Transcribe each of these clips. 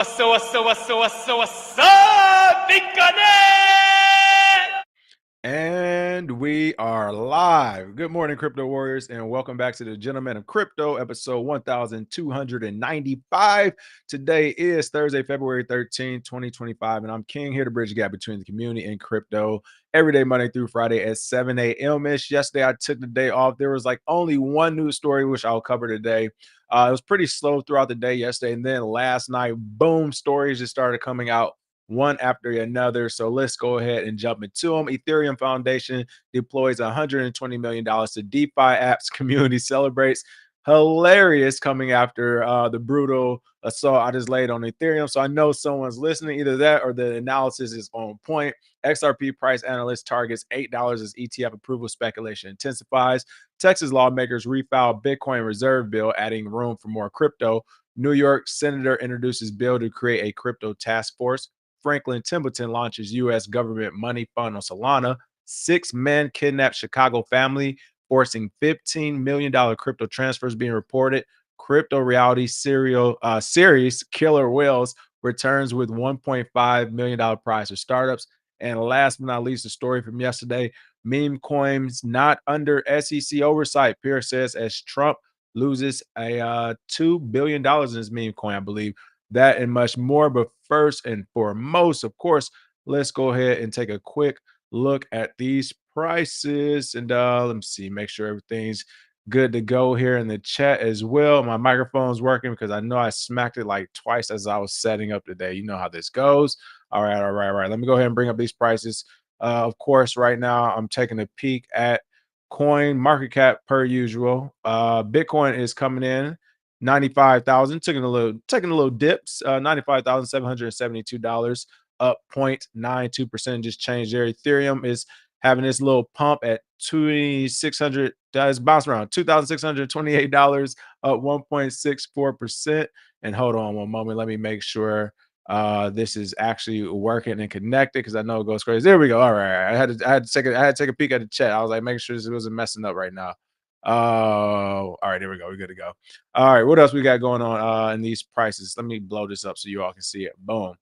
What's up, big And we are live. Good morning, crypto warriors, and welcome back to the Gentlemen of Crypto, episode 1295. Today is Thursday, February 13th, 2025, and I'm King here to bridge the gap between the community and crypto every day, Monday through Friday at 7 a.m.ish. Yesterday, I took the day off. There was like only one news story, which I'll cover today. It was pretty slow throughout the day yesterday, and then last night, boom, stories just started coming out one after another. So let's go ahead and jump into them. Ethereum Foundation deploys $120 million to DeFi apps. Community celebrates. Hilarious coming after the brutal assault I just laid on Ethereum. So I know someone's listening. Either that or the analysis is on point. XRP price analyst targets $8 as ETF approval speculation intensifies. Texas lawmakers refile Bitcoin reserve bill, adding room for more crypto. New York senator introduces bill to create a crypto task force. Franklin Templeton launches U.S. government money fund on Solana. 6 men kidnapped Chicago family, forcing $15 million crypto transfers being reported. Crypto reality series Killer Whales returns with $1.5 million prize for startups. And last but not least, the story from yesterday, meme coins not under SEC oversight, Pierce says, as Trump loses a $2 billion in his meme coin, I believe. That and much more. But first and foremost, of course, let's go ahead and take a quick look at these prices. And let me see, make sure everything's good to go here in the chat as well. My microphone's working because I know I smacked it like twice as I was setting up today. You know how this goes. All right. Let me go ahead and bring up these prices. Of course, right now I'm taking a peek at coin market cap per usual. Bitcoin is coming in 95,000, taking a little dips, $95,772, up 0.92%, just changed there. Ethereum is having this little pump at 2,600, it's bounced around $2,628, up 1.64%. And hold on one moment, let me make sure this is actually working and connected because I know it goes crazy. There we go. All right. I had to take a peek at the chat. I was like, making sure this wasn't messing up right now. Oh, all right, there we go. We're good to go. All right, what else we got going on in these prices? Let me blow this up so you all can see it. Boom.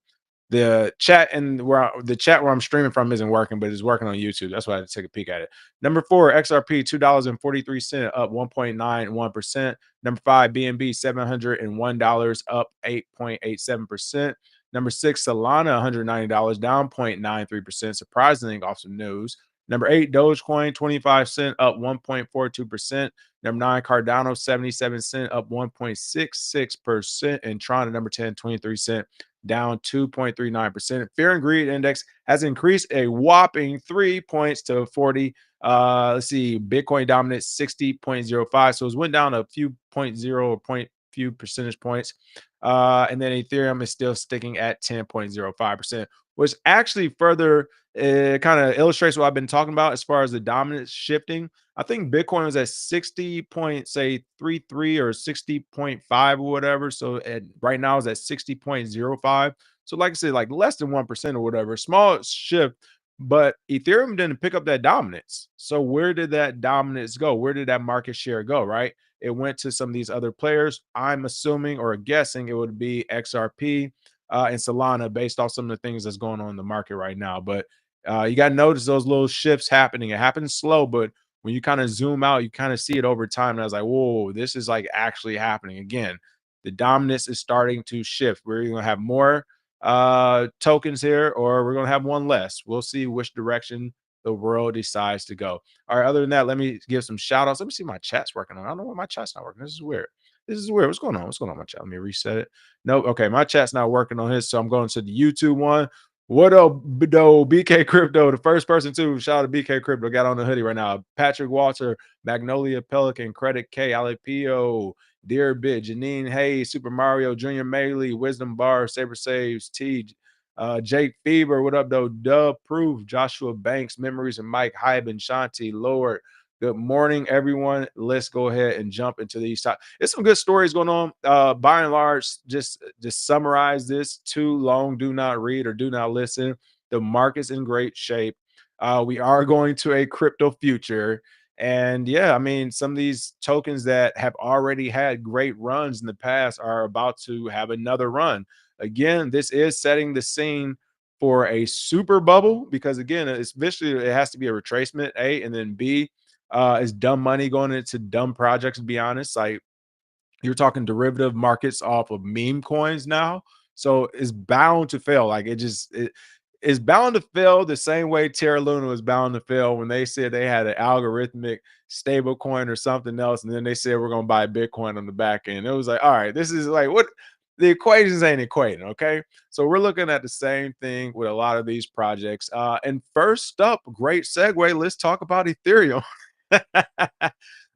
The chat where I'm streaming from isn't working, but it's working on YouTube. That's why I had to take a peek at it. Number 4, XRP, $2.43, up 1.91%. Number 5, BNB, $701, up 8.87%. Number 6, Solana, $190, down 0.93%. Surprisingly, off some news. Number 8, Dogecoin, 25 cents, up 1.42%. Number 9, Cardano, 77 cents, up 1.66%. And Tron, number 10, 23 cents, down 2.39%. Fear and greed index has increased a whopping 3 points to 40. Let's see, Bitcoin dominant 60.05. So it went down a few few percentage points. And then Ethereum is still sticking at 10.05%, which actually further kind of illustrates what I've been talking about as far as the dominance shifting. I think Bitcoin was at 60.33 or 60.5 or whatever. So right now is at 60.05. So like I said, like less than 1% or whatever, small shift, but Ethereum didn't pick up that dominance. So where did that dominance go? Where did that market share go, right? It went to some of these other players. I'm assuming or guessing it would be XRP and Solana based off some of the things that's going on in the market right now. But you got to notice those little shifts happening. It happens slow, but when you kind of zoom out, you kind of see it over time. And I was like, whoa, this is like actually happening. Again, the dominance is starting to shift. We're going to have more tokens here, or we're going to have one less. We'll see which direction the world decides to go. All right, other than that, let me give some shout outs. Let me see my chat's working on. I don't know why my chat's not working. This is weird. What's going on? What's going on with my chat? Let me reset it. Nope. Okay, my chat's not working on his, so I'm going to the YouTube one. What up, though? BK Crypto, the first person to shout out to BK Crypto, got on the hoodie right now. Patrick Walter, Magnolia Pelican, Credit K, Alipio, Dear Bit, Janine Hayes, Super Mario, Junior Maley, Wisdom Bar, Saber Saves, T, Jake Fever, what up, though? Dub Proof, Joshua Banks, Memories, and Mike Hyben, Shanti, Lord. Good morning, everyone. Let's go ahead and jump into these top. There's some good stories going on. By and large, just summarize this. Too long, do not read or do not listen. The market's in great shape. We are going to a crypto future. And yeah, I mean, some of these tokens that have already had great runs in the past are about to have another run. again, this is setting the scene for a super bubble because again, it's eventually it has to be a retracement, A, and then B, is dumb money going into dumb projects, to be honest. Like you're talking derivative markets off of meme coins now. So it's bound to fail. Like it is bound to fail the same way Terra Luna was bound to fail when they said they had an algorithmic stable coin or something else. And then they said we're gonna buy Bitcoin on the back end. It was like, all right, this is like what the equations ain't equating. Okay. So we're looking at the same thing with a lot of these projects. And first up, great segue. Let's talk about Ethereum.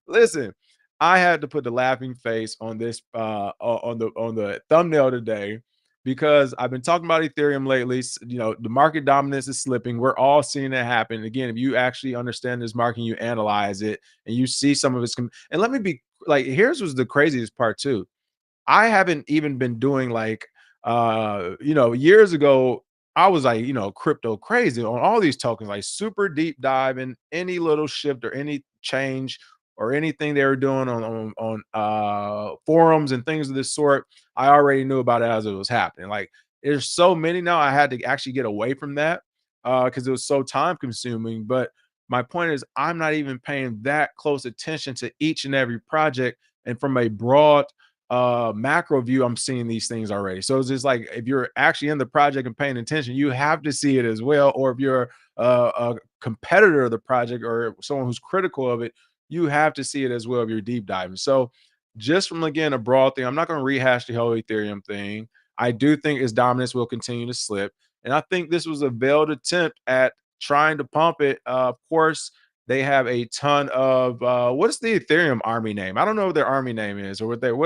Listen, I had to put the laughing face on this on the thumbnail today because I've been talking about Ethereum lately. You know, the market dominance is slipping. We're all seeing it happen. Again, if you actually understand this market, you analyze it, and you see some of its. And let me be like, here's was the craziest part too. I haven't even been doing like years ago I was like, crypto crazy on all these tokens, like super deep dive in any little shift or any change or anything they were doing on forums and things of this sort. I already knew about it as it was happening. Like there's so many now I had to actually get away from that because it was so time consuming. But my point is I'm not even paying that close attention to each and every project. And from a broad macro view, I'm seeing these things already. So it's just like if you're actually in the project and paying attention, you have to see it as well. Or if you're a competitor of the project or someone who's critical of it, you have to see it as well if you're deep diving. So just from again a broad thing, I'm not going to rehash the whole Ethereum thing. I do think its dominance will continue to slip. And I think this was a veiled attempt at trying to pump it. Of course, they have a ton of what is the Ethereum army name? I don't know what their army name is or what are they?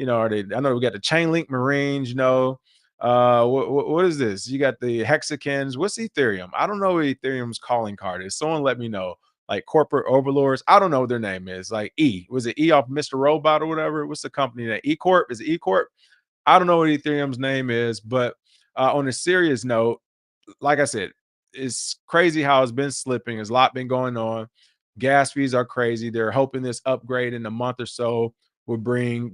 Are they? I know we got the Chainlink Marines. What is this? You got the Hexicans. What's Ethereum? I don't know what Ethereum's calling card is. Someone let me know. Like corporate overlords. I don't know what their name is. Like E. Was it E off Mr. Robot or whatever? What's the company name? E Corp? Is it E Corp? I don't know what Ethereum's name is, but on a serious note, like I said, it's crazy how it's been slipping. There's a lot been going on. Gas fees are crazy. They're hoping this upgrade in a month or so will bring,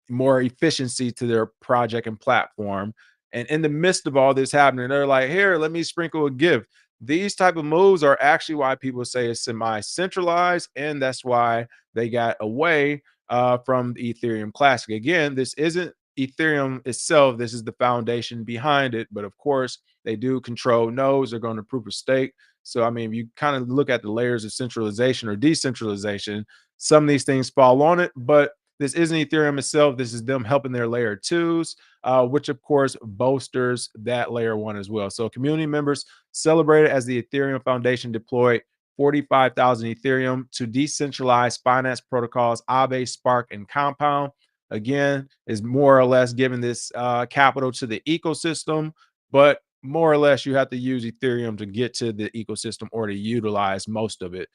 more efficiency to their project and platform. And in the midst of all this happening, they're like, here, let me sprinkle a gift. These type of moves are actually why people say it's semi-centralized, and that's why they got away from the Ethereum Classic. Again, this isn't Ethereum itself. This is the foundation behind it. But of course, they do control nodes. They're going to proof of stake. So, I mean, if you kind of look at the layers of centralization or decentralization, some of these things fall on it. But this isn't Ethereum itself. This is them helping their layer twos, which of course bolsters that layer one as well. So, community members celebrated as the Ethereum Foundation deployed 45,000 Ethereum to decentralized finance protocols, Aave, Spark, and Compound. Again, is more or less giving this capital to the ecosystem, but more or less you have to use Ethereum to get to the ecosystem or to utilize most of it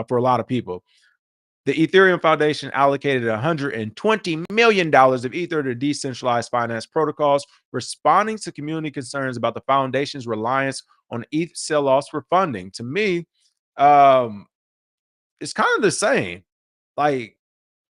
for a lot of people. The Ethereum Foundation allocated $120 million of Ether to decentralized finance protocols, responding to community concerns about the foundation's reliance on ETH sell-offs for funding. To me, um, it's kind of the same. Like,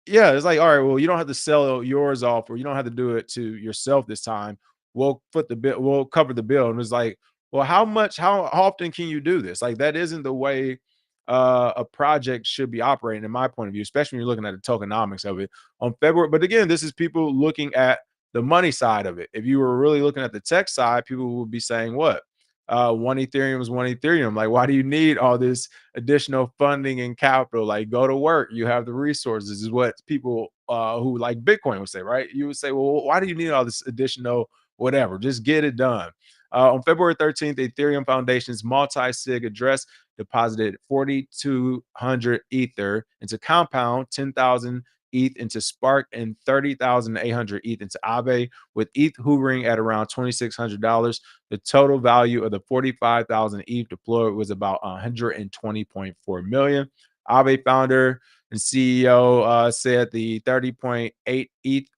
yeah, it's like, all right, well, you don't have to sell yours off, or you don't have to do it to yourself this time. We'll foot the bill, we'll cover the bill. And it's like, well, how often can you do this? Like, that isn't the way a project should be operating, in my point of view, especially when you're looking at the tokenomics of it on February. But again, this is people looking at the money side of it. If you were really looking at the tech side, people would be saying, what? One Ethereum is one Ethereum. Like, why do you need all this additional funding and capital? Like, go to work. You have the resources, is what people who like Bitcoin would say, right? You would say, well, why do you need all this additional whatever? Just get it done. On February 13th, the Ethereum Foundation's multi-sig address deposited 4,200 Ether into Compound, 10,000 ETH into Spark, and 30,800 ETH into Aave, with ETH hovering at around $2,600. The total value of the 45,000 ETH deployed was about 120.4 million. Aave founder and CEO said the 30.8 ETH,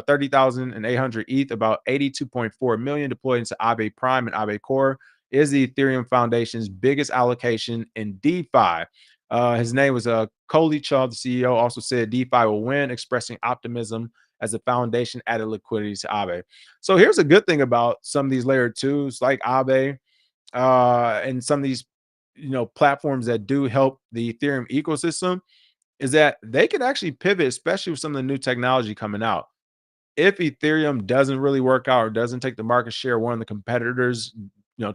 30,800 ETH, about 82.4 million deployed into Aave Prime and Aave Core, is the Ethereum Foundation's biggest allocation in DeFi. His name was Coley Chubb, the CEO, also said DeFi will win, expressing optimism as a foundation added liquidity to Aave. So here's a good thing about some of these layer twos like Aave and some of these platforms that do help the Ethereum ecosystem is that they can actually pivot, especially with some of the new technology coming out. If Ethereum doesn't really work out or doesn't take the market share, one of the competitors,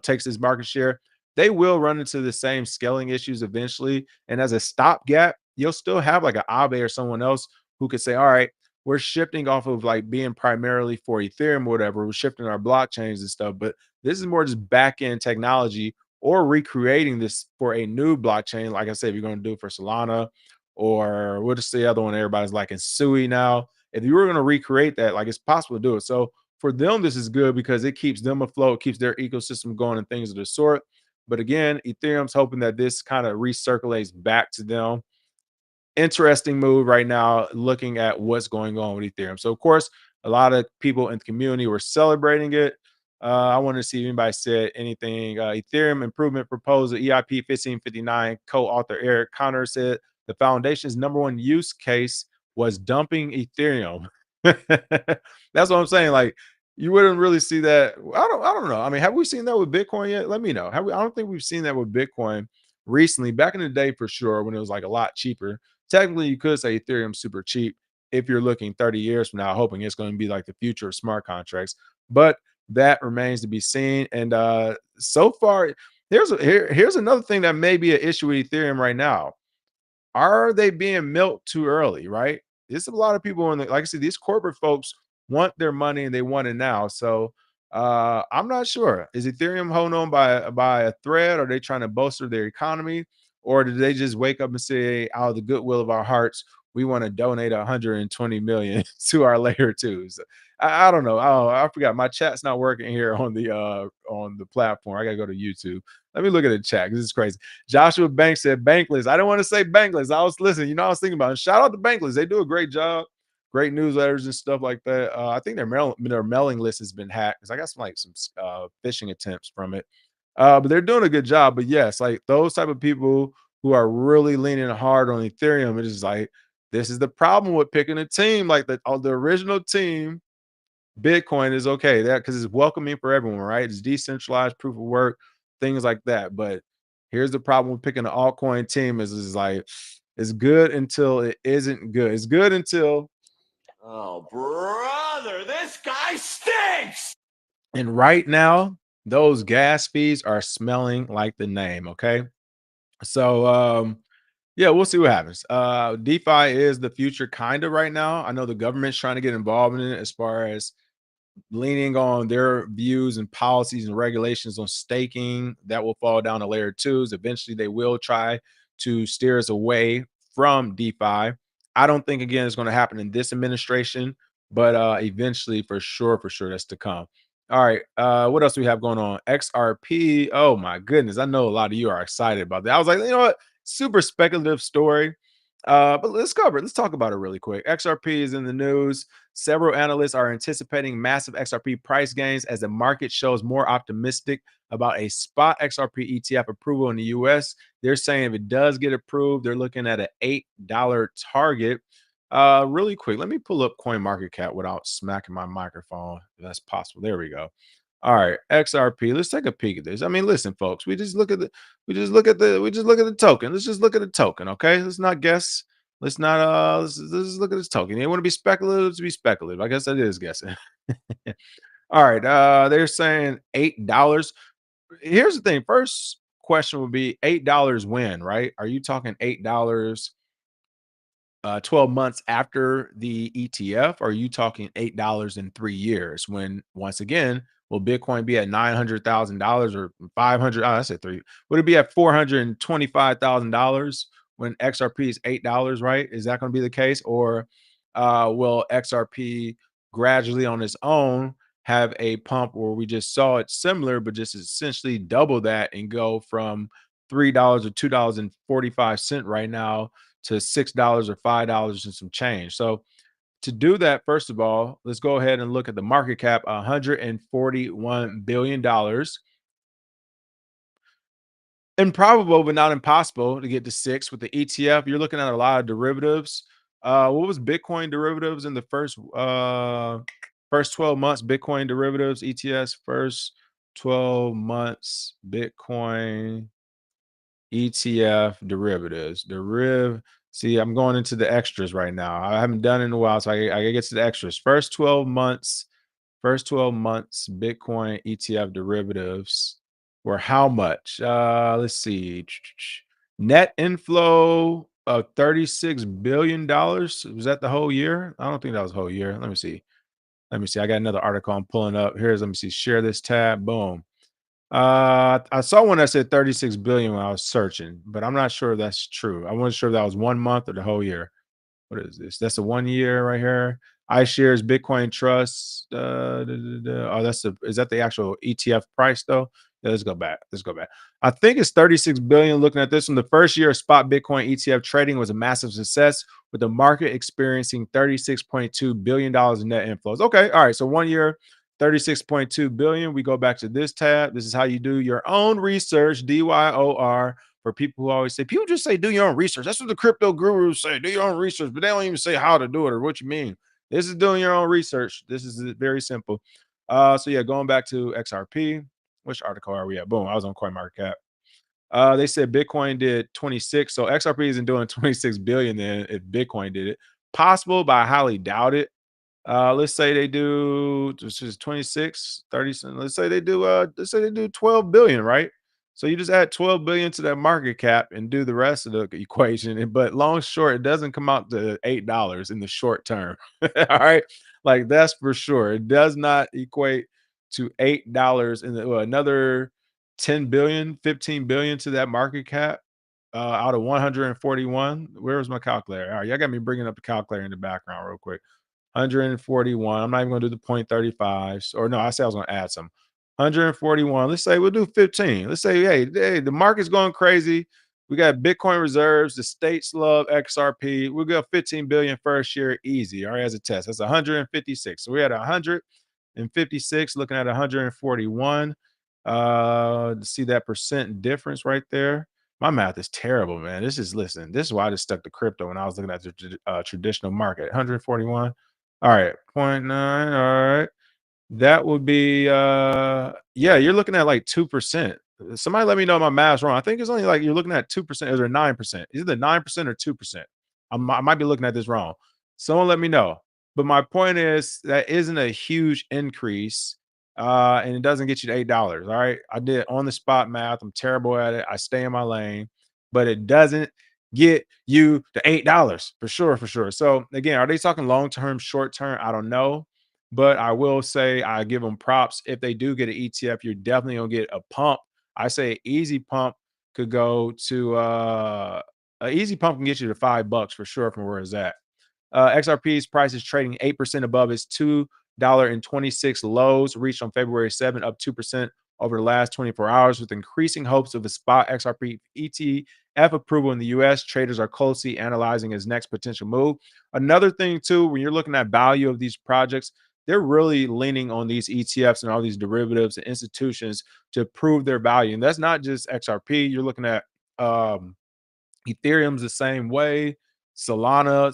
takes this market share, they will run into the same scaling issues eventually. And as a stopgap, you'll still have like an Aave or someone else who could say, all right, we're shifting off of like being primarily for Ethereum or whatever. We're shifting our blockchains and stuff, but this is more just back end technology or recreating this for a new blockchain. Like I said, if you're going to do it for Solana or what is the other one everybody's like in Sui now, if you were going to recreate that, like it's possible to do it. So for them, this is good because it keeps them afloat, keeps their ecosystem going and things of the sort. But again, Ethereum's hoping that this kind of recirculates back to them. Interesting move right now, looking at what's going on with Ethereum. So, of course, a lot of people in the community were celebrating it. I wanted to see if anybody said anything. Ethereum improvement proposal, EIP 1559, co-author Eric Connor said the foundation's number one use case was dumping Ethereum. That's what I'm saying. Like, you wouldn't really see that. I don't know. I mean, have we seen that with Bitcoin yet? Let me know. Have we? I don't think we've seen that with Bitcoin recently. Back in the day, for sure, when it was like a lot cheaper. Technically, you could say Ethereum's super cheap if you're looking 30 years from now, hoping it's going to be like the future of smart contracts. But that remains to be seen. And so far, here's another thing that may be an issue with Ethereum right now. Are they being milked too early? Right? There's a lot of people in the, like I said, these corporate folks want their money and they want it now. So I'm not sure. Is Ethereum holding on by a thread? Are they trying to bolster their economy? Or did they just wake up and say, out of the goodwill of our hearts, we want to donate 120 million to our layer twos? I don't know. I forgot my chat's not working here on the platform. I gotta go to YouTube. Let me look at the chat. This is crazy. Joshua Banks said Bankless. I don't want to say Bankless. I was listening. I was thinking about it. Shout out to Bankless. They do a great job. Great newsletters and stuff like that. I think their mailing list has been hacked because I got some phishing attempts from it. But they're doing a good job. But yes, like those type of people who are really leaning hard on Ethereum, it is like this is the problem with picking a team like the original team. Bitcoin is okay that because it's welcoming for everyone, right? It's decentralized proof of work, things like that. But here's the problem with picking an altcoin team is like it's good until it isn't good. It's good until Oh, brother, this guy stinks. and right now those gas fees are smelling like the name. Okay. So yeah, we'll see what happens. DeFi is the future kind of right now. I know the government's trying to get involved in it as far as leaning on their views and policies and regulations on staking that will fall down to layer twos. Eventually, they will try to steer us away from DeFi. I don't think again it's going to happen in this administration, but eventually, for sure, that's to come. All right, what else do we have going on? XRP. Oh my goodness, I know a lot of you are excited about that. I was like, you know what? Super speculative story. But let's cover it. Let's talk about it really quick. XRP is in the news. Several analysts are anticipating massive XRP price gains as the market shows more optimistic about a spot XRP ETF approval in the US. They're saying if it does get approved, they're looking at an $8 target. Really quick, let me pull up CoinMarketCap without smacking my microphone. If that's possible. There we go. All right, XRP. Let's take a peek at this. I mean, listen, folks. We just look at the token. Let's just look at the token, okay? Let's not guess. Let's just look at this token. You want to be speculative to be speculative. I guess that is guessing. All right. They're saying $8. Here's the thing. First question would be $8 when, right? Are you talking $8 12 months after the ETF? Or are you talking $8 in 3 years? When once again, will Bitcoin be at $900,000 or 500? Oh, I said three. Would it be at $425,000 when XRP is $8? Right? Is that going to be the case, or will XRP gradually on its own have a pump where we just saw it similar, but just essentially double that and go from $3 or $2.45 right now to $6 or $5 and some change. So to do that, first of all, let's go ahead and look at the market cap, $141 billion. Improbable, but not impossible to get to six with the ETF. You're looking at a lot of derivatives. What was Bitcoin derivatives in the first 12 months? Bitcoin derivatives, ETS, first 12 months, Bitcoin ETF derivatives. See, I'm going into the extras right now. I haven't done it in a while, so I gotta get to the extras. First 12 months, Bitcoin ETF derivatives were how much? Let's see. Net inflow of $36 billion. Was that the whole year? I don't think that was the whole year. Let me see. Let me see. I got another article I'm pulling up. Let me see. Share this tab. Boom. I saw one that said 36 billion when I was searching, but I'm not sure if that's true. I wasn't sure if that was 1 month or the whole year. What is this? That's a 1 year right here. iShares Bitcoin Trust. Oh, is that the actual ETF price though? Yeah, let's go back. Let's go back. I think it's 36 billion. Looking at this one, the first year of spot Bitcoin ETF trading was a massive success, with the market experiencing $36.2 billion in net inflows. Okay, all right. So 1 year, 36.2 billion. We go back to this tab. This is how you do your own research. DYOR. For people who always say, people just say, do your own research. That's what the crypto gurus say, do your own research, but they don't even say how to do it or what you mean. This is doing your own research. This is very simple. So yeah, going back to XRP, which article are we at? Boom, I was on CoinMarketCap. They said Bitcoin did 26. So XRP isn't doing 26 billion then if Bitcoin did it. Possible, but I highly doubt it. Let's say they do, this is 26, 30. Let's say they do 12 billion, right? So you just add 12 billion to that market cap and do the rest of the equation. But long short, it doesn't come out to $8 in the short term. All right. Like that's for sure. It does not equate to $8 in another 10 billion, 15 billion to that market cap out of 141. Where's my calculator? All right, y'all got me bringing up the calculator in the background real quick. 141. I'm not even going to do the 0.35s. Or no, I said I was going to add some. 141. Let's say we'll do 15. Let's say, hey, the market's going crazy. We got Bitcoin reserves. The states love XRP. We'll go 15 billion first year, easy. All right, as a test. That's 156. So we had 156, looking at 141. See that percent difference right there. My math is terrible, man. Listen, this is why I just stuck to crypto when I was looking at the traditional market. 141. All right, point 0.9. All right. That would be yeah, you're looking at like 2%. Somebody let me know my math's wrong. I think it's only like you're looking at 2%. Is it 9%? Is it 9% or 2%? I might be looking at this wrong. Someone let me know. But my point is that isn't a huge increase. And it doesn't get you to $8. All right. I did on the spot math. I'm terrible at it. I stay in my lane, but it doesn't get you to $8 for sure, for sure. So again, are they talking long term, short term? I don't know. But I will say I give them props. If they do get an ETF, you're definitely gonna get a pump. I say easy pump could go to an easy pump can get you to $5 for sure from where it's at. XRP's price is trading 8% above its $2.26 lows reached on February 7, up 2% over the last 24 hours, with increasing hopes of a spot XRP ETF approval in the US. Traders are closely analyzing its next potential move. Another thing, too, when you're looking at value of these projects, they're really leaning on these ETFs and all these derivatives and institutions to prove their value. And that's not just XRP. You're looking at Ethereum's the same way. Solana,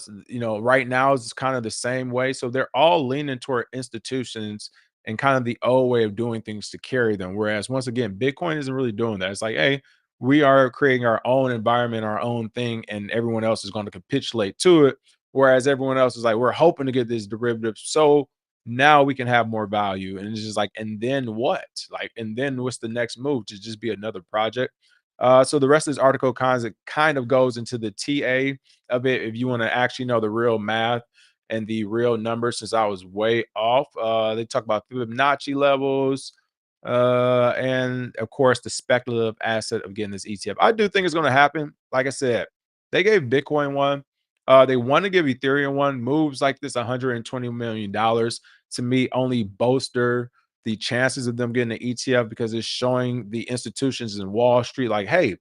right now is kind of the same way. So they're all leaning toward institutions and kind of the old way of doing things to carry them. Whereas once again, Bitcoin isn't really doing that. It's like, hey, we are creating our own environment, our own thing, and everyone else is going to capitulate to it. Whereas everyone else is like, we're hoping to get this derivative. So now we can have more value. And it's just like, and then what? Like, and then what's the next move? To just be another project? So the rest of this article kind of goes into the TA of it if you want to actually know the real math and the real numbers, since I was way off. They talk about Fibonacci levels and, of course, the speculative asset of getting this ETF. I do think it's going to happen. Like I said, they gave Bitcoin one. They want to give Ethereum one. Moves like this $120 million to me only bolster the chances of them getting an ETF, because it's showing the institutions in Wall Street like, hey,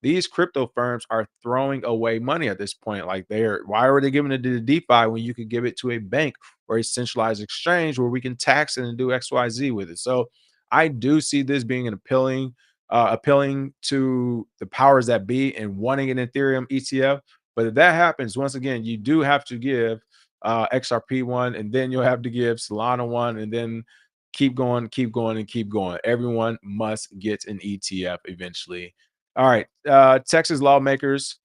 these crypto firms are throwing away money at this point. Like, why are they giving it to the DeFi when you could give it to a bank or a centralized exchange where we can tax it and do XYZ with it? So I do see this being an appealing to the powers that be and wanting an Ethereum ETF. But if that happens, once again, you do have to give XRP one, and then you'll have to give Solana one, and then keep going, keep going, and keep going. Everyone must get an ETF eventually. All right. Texas lawmakers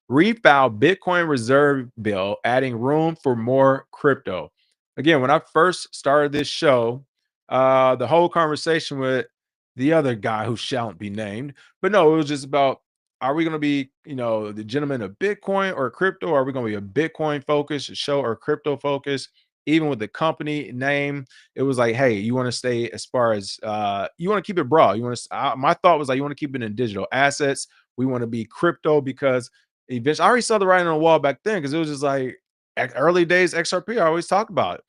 refile Bitcoin reserve bill, adding room for more crypto. Again, when I first started this show, the whole conversation with the other guy who shan't be named, but no, it was just about, are we going to be, the gentleman of Bitcoin or crypto? Are we going to be a Bitcoin focused show or crypto focused? Even with the company name, it was like, hey, you want to stay as far as you want to keep it broad. You want to. My thought was like, you want to keep it in digital assets. We want to be crypto because eventually, I already saw the writing on the wall back then because it was just like early days XRP. I always talk about it,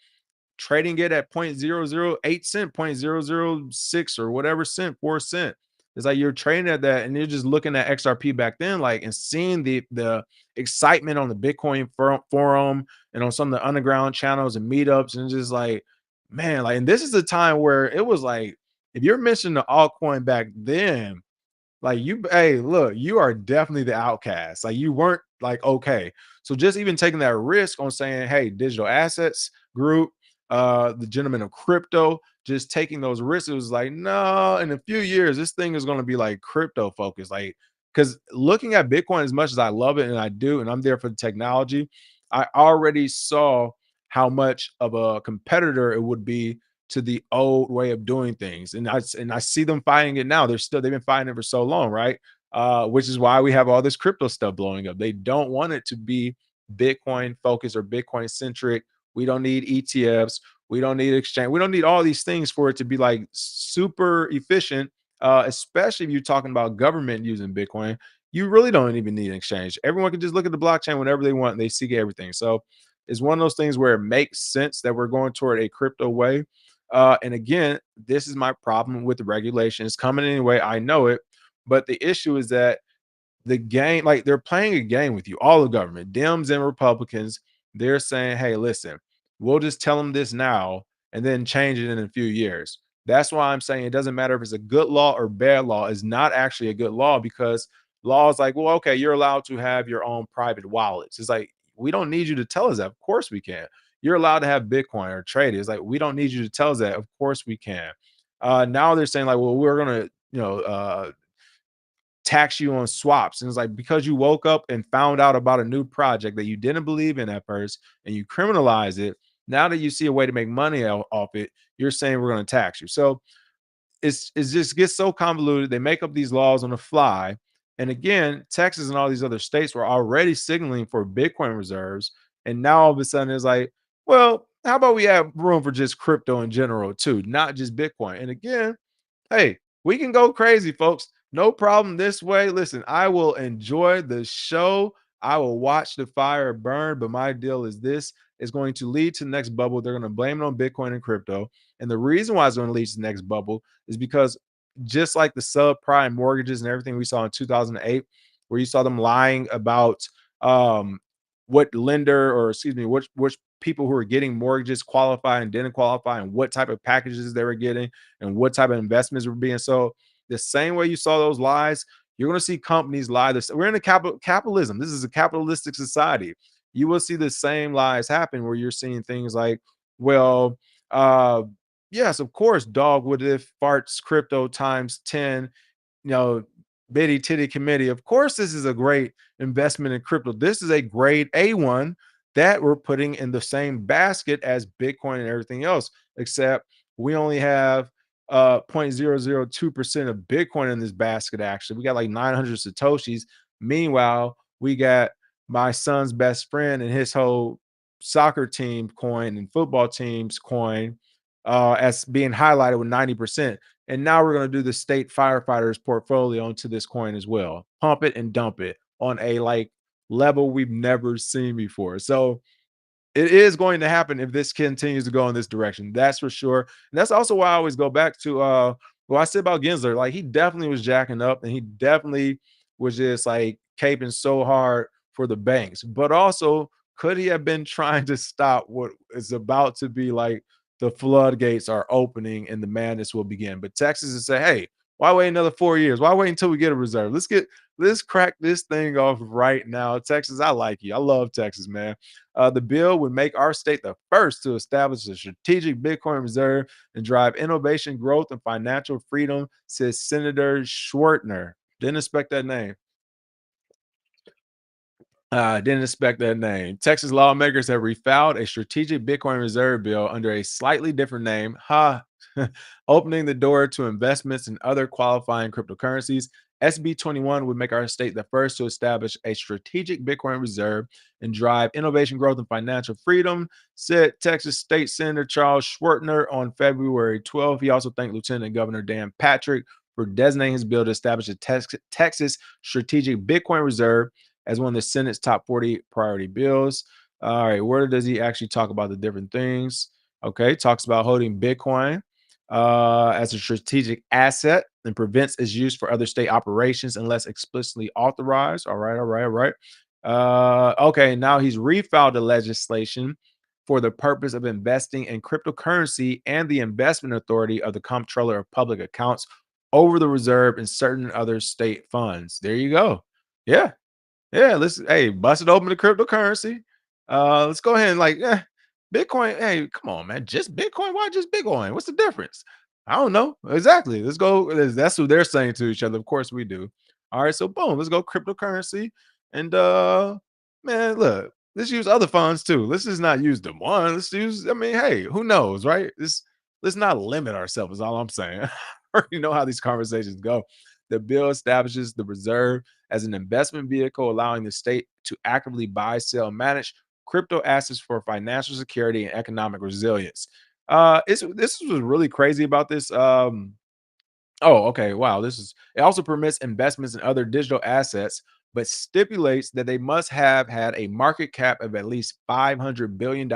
trading it at 0.008 cent, 0.006 or whatever cent, 4 cent. It's like you're trading at that, and you're just looking at XRP back then, like, and seeing the excitement on the Bitcoin forum and on some of the underground channels and meetups, and just like, man, like, and this is a time where it was like, if you're mentioning the altcoin back then, like you, hey, look, you are definitely the outcast. Like you weren't like okay. So just even taking that risk on saying, hey, digital assets group, the gentleman of crypto, just taking those risks, it was like, no, in a few years, this thing is going to be like crypto focused. Like, because looking at Bitcoin as much as I love it and I do, and I'm there for the technology, I already saw how much of a competitor it would be to the old way of doing things. And I see them fighting it now. They've been fighting it for so long, right? Which is why we have all this crypto stuff blowing up. They don't want it to be Bitcoin focused or Bitcoin centric. We don't need ETFs. We don't need exchange. We don't need all these things for it to be like super efficient. Especially if you're talking about government using Bitcoin, you really don't even need an exchange. Everyone can just look at the blockchain whenever they want and they see everything. So it's one of those things where it makes sense that we're going toward a crypto way. And again, this is my problem with the regulation. It's coming anyway. I know it. But the issue is that the game, like they're playing a game with you, all the government, Dems and Republicans. They're saying, hey, listen, we'll just tell them this now and then change it in a few years. That's why I'm saying it doesn't matter if it's a good law or bad law, it's not actually a good law because law is like, well, okay, you're allowed to have your own private wallets. It's like, we don't need you to tell us that. Of course we can. You're allowed to have Bitcoin or trade it. It's like, we don't need you to tell us that. Of course we can. Now they're saying, like, well, we're going to, tax you on swaps. And it's like, because you woke up and found out about a new project that you didn't believe in at first and you criminalize it, now that you see a way to make money off it, you're saying we're going to tax you. So it's just gets so convoluted. They make up these laws on the fly. And again, Texas and all these other states were already signaling for Bitcoin reserves. And now all of a sudden it's like, well, how about we have room for just crypto in general too, not just Bitcoin? And again, hey, we can go crazy, folks. No problem this way. Listen, I will enjoy the show. I will watch the fire burn, but my deal is this is going to lead to the next bubble. They're going to blame it on Bitcoin and crypto. And the reason why it's going to lead to the next bubble is because just like the subprime mortgages and everything we saw in 2008, where you saw them lying about what lender or excuse me, which people who were getting mortgages qualify and didn't qualify and what type of packages they were getting and what type of investments were being sold. The same way you saw those lies, you're going to see companies lie. This we're in a capitalism. This is a capitalistic society. You will see the same lies happen where you're seeing things like, well, yes, of course, dog would if farts crypto times 10, you know, bitty titty committee. Of course, this is a great investment in crypto. This is a grade A1 that we're putting in the same basket as Bitcoin and everything else, except we only have 0.002% of Bitcoin in this basket. Actually, we got like 900 Satoshis. Meanwhile, we got my son's best friend and his whole soccer team coin and football team's coin as being highlighted with 90%. And now we're going to do the state firefighters portfolio into this coin as well. Pump it and dump it on a like level we've never seen before. So it is going to happen if this continues to go in this direction. That's for sure. And that's also why I always go back to what I said about Gensler. Like he definitely was jacking up and he definitely was just like caping so hard for the banks. But also, could he have been trying to stop what is about to be like the floodgates are opening and the madness will begin? But Texas is say, hey, why wait another 4 years? Why wait until we get a reserve? Let's crack this thing off right now. Texas, I like you. I love Texas, man. The bill would make our state the first to establish a strategic Bitcoin reserve and drive innovation, growth, and financial freedom, says Senator Schwartner. Didn't expect that name. Didn't expect that name. Texas lawmakers have refiled a strategic Bitcoin reserve bill under a slightly different name, opening the door to investments in other qualifying cryptocurrencies. SB 21 would make our state the first to establish a strategic Bitcoin reserve and drive innovation, growth, and financial freedom, said Texas State Senator Charles Schwartner on February 12th. He also thanked Lieutenant Governor Dan Patrick for designating his bill to establish a Texas strategic Bitcoin reserve as one of the Senate's top 40 priority bills. All right, where does he actually talk about the different things? Okay, talks about holding Bitcoin as a strategic asset and prevents its use for other state operations unless explicitly authorized. All right, all right, all right. Okay, now he's refiled the legislation for the purpose of investing in cryptocurrency and the investment authority of the comptroller of public accounts over the reserve and certain other state funds. There you go. Yeah, yeah, let's bust it open to cryptocurrency. Let's go ahead and Bitcoin. Hey, come on, man. Just Bitcoin? Why just Bitcoin? What's the difference? I don't know. Exactly. Let's go. That's what they're saying to each other. Of course we do. All right, so boom, let's go cryptocurrency. And man, look, let's use other funds too. Let's just not use the one. Let's use, I mean, hey, who knows, right? Let's not limit ourselves, is all I'm saying. I already know how these conversations go. The bill establishes the reserve as an investment vehicle, allowing the state to actively buy, sell, manage crypto assets for financial security and economic resilience. This was really crazy about this. Oh, okay. Wow. It also permits investments in other digital assets, but stipulates that they must have had a market cap of at least $500 billion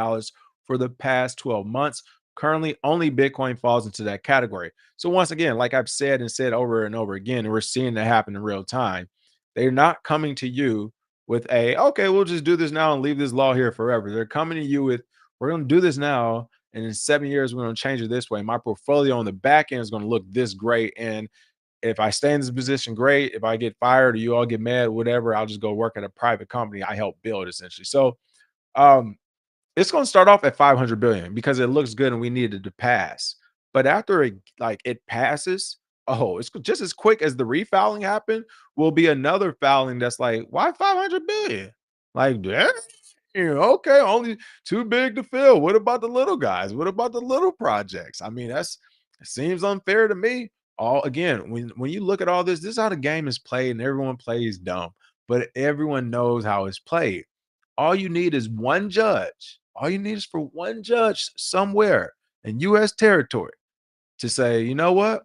for the past 12 months. Currently, only Bitcoin falls into that category. So, once again, like I've said and said over and over again, and we're seeing that happen in real time, they're not coming to you with okay, we'll just do this now and leave this law here forever. They're coming to you with, we're going to do this now, and in 7 years we're going to change it this way. My portfolio on the back end is going to look this great, and if I stay in this position, great. If I get fired or you all get mad, whatever, I'll just go work at a private company I help build, essentially. So um it's going to start off at 500 billion because it looks good and we need it to pass. But after it passes, oh, it's just as quick as the refiling happened, will be another filing that's like, why 500 billion? Like, yeah, okay, only too big to fill. What about the little guys? What about the little projects? I mean, it seems unfair to me. All again, when you look at all this, this is how the game is played, and everyone plays dumb, but everyone knows how it's played. All you need is one judge. All you need is for one judge somewhere in US territory to say, you know what?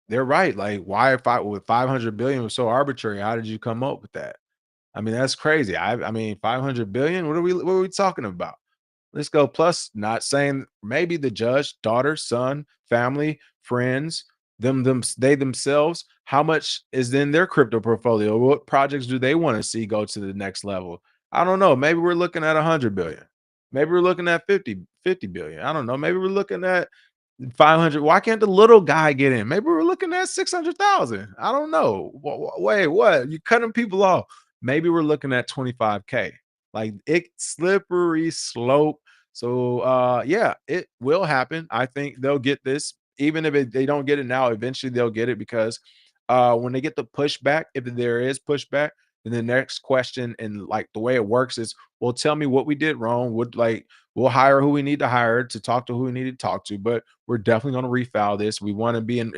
They're right. Like, why if I with 500 billion was so arbitrary? How did you come up with that? I mean, that's crazy. I mean, 500 billion. What are we talking about? Let's go. Plus, not saying maybe the judge, daughter, son, family, friends, they themselves. How much is in their crypto portfolio? What projects do they want to see go to the next level? I don't know. Maybe we're looking at 100 billion. Maybe we're looking at 50 billion. I don't know. Maybe we're looking at 500. Why can't the little guy get in? Maybe we're looking at 600,000. I don't know. Wait, what? You cutting people off. Maybe we're looking at 25K. Like, it slippery slope. So yeah, it will happen. I think they'll get this. Even if they don't get it now, eventually they'll get it because when they get the pushback, if there is pushback, then the next question and like the way it works is, well, tell me what we did wrong. We'll hire who we need to hire to talk to who we need to talk to, but we're definitely going to refile this. We want to be in,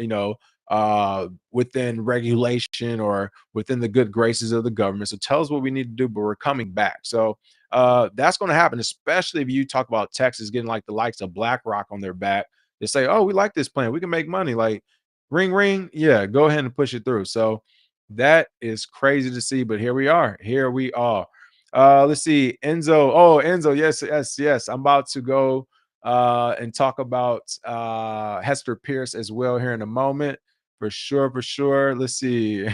within regulation or within the good graces of the government. So tell us what we need to do, but we're coming back. So that's going to happen, especially if you talk about Texas getting like the likes of BlackRock on their back. They say, oh, we like this plan. We can make money. Like, ring, ring. Yeah, go ahead and push it through. So that is crazy to see, but here we are. Here we are. Let's see. Enzo. Oh, Enzo. Yes, yes, yes. I'm about to go and talk about Hester Pierce as well here in a moment. For sure, for sure. Let's see.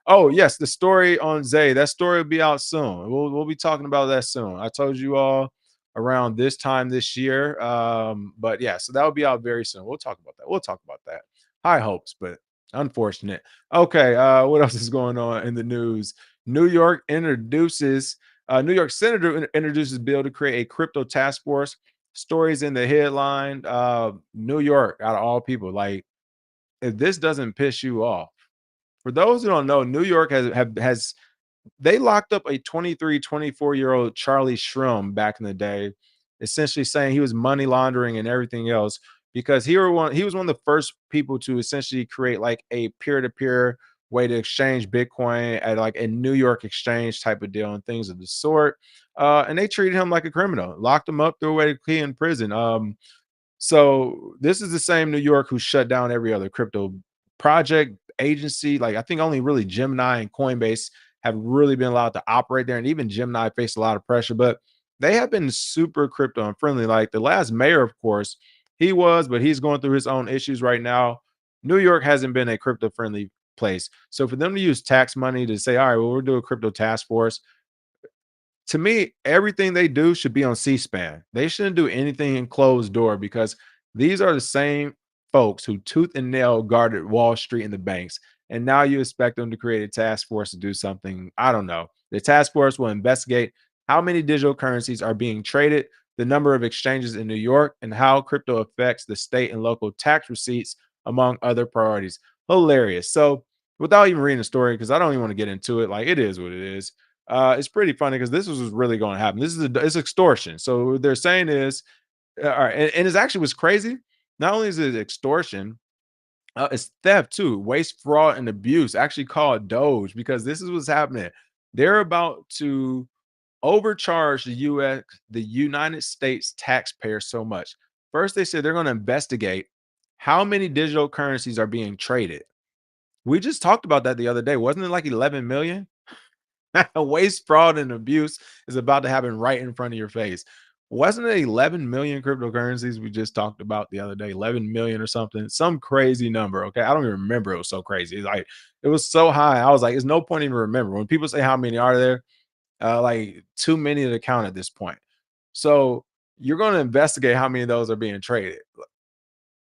Oh, yes, the story on Zay. That story will be out soon. We'll be talking about that soon. I told you all around this time this year. But yeah, so that will be out very soon. We'll talk about that. We'll talk about that. High hopes, but Unfortunate. Okay, what else is going on in the news? New York introduces New York senator introduces bill to create a crypto task force. Stories in the headline. New York, out of all people, like if this doesn't piss you off, for those who don't know, New York has they locked up a 23, 24-year-old Charlie Shrum back in the day, essentially saying he was money laundering and everything else because he was one of the first people to essentially create like a peer-to-peer way to exchange Bitcoin at like a New York exchange type of deal and things of the sort. And they treated him like a criminal, locked him up, threw away the key in prison. So this is the same New York who shut down every other crypto project agency. Like I think only really Gemini and Coinbase have really been allowed to operate there, and even Gemini faced a lot of pressure. But they have been super crypto unfriendly. Like the last mayor, of course, he was, but he's going through his own issues right now. New York hasn't been a crypto friendly place. So for them to use tax money to say, all right, well, we'll do a crypto task force, to me, everything they do should be on C-SPAN. They shouldn't do anything in closed door because these are the same folks who tooth and nail guarded Wall Street and the banks. And now you expect them to create a task force to do something. I don't know. The task force will investigate how many digital currencies are being traded, the number of exchanges in New York, and how crypto affects the state and local tax receipts, among other priorities. Hilarious. So, without even reading the story, because I don't even want to get into it, like it is what it is. It's pretty funny because this was really going to happen. This is it's extortion. So what they're saying is, all right, and it's actually was crazy. Not only is it extortion, it's theft too, waste, fraud, and abuse. Actually, called Doge because this is what's happening. They're about to overcharge the United States taxpayer so much. First, they said they're going to investigate how many digital currencies are being traded. We just talked about that the other day. Wasn't it like 11 million? Waste, fraud, and abuse is about to happen right in front of your face. Wasn't it 11 million cryptocurrencies we just talked about the other day? 11 million or something, some crazy number. Okay. I don't even remember. It was so crazy. It's like, it was so high. I was like, there's no point even remember. When people say how many are there, like too many to count at this point. So you're going to investigate how many of those are being traded.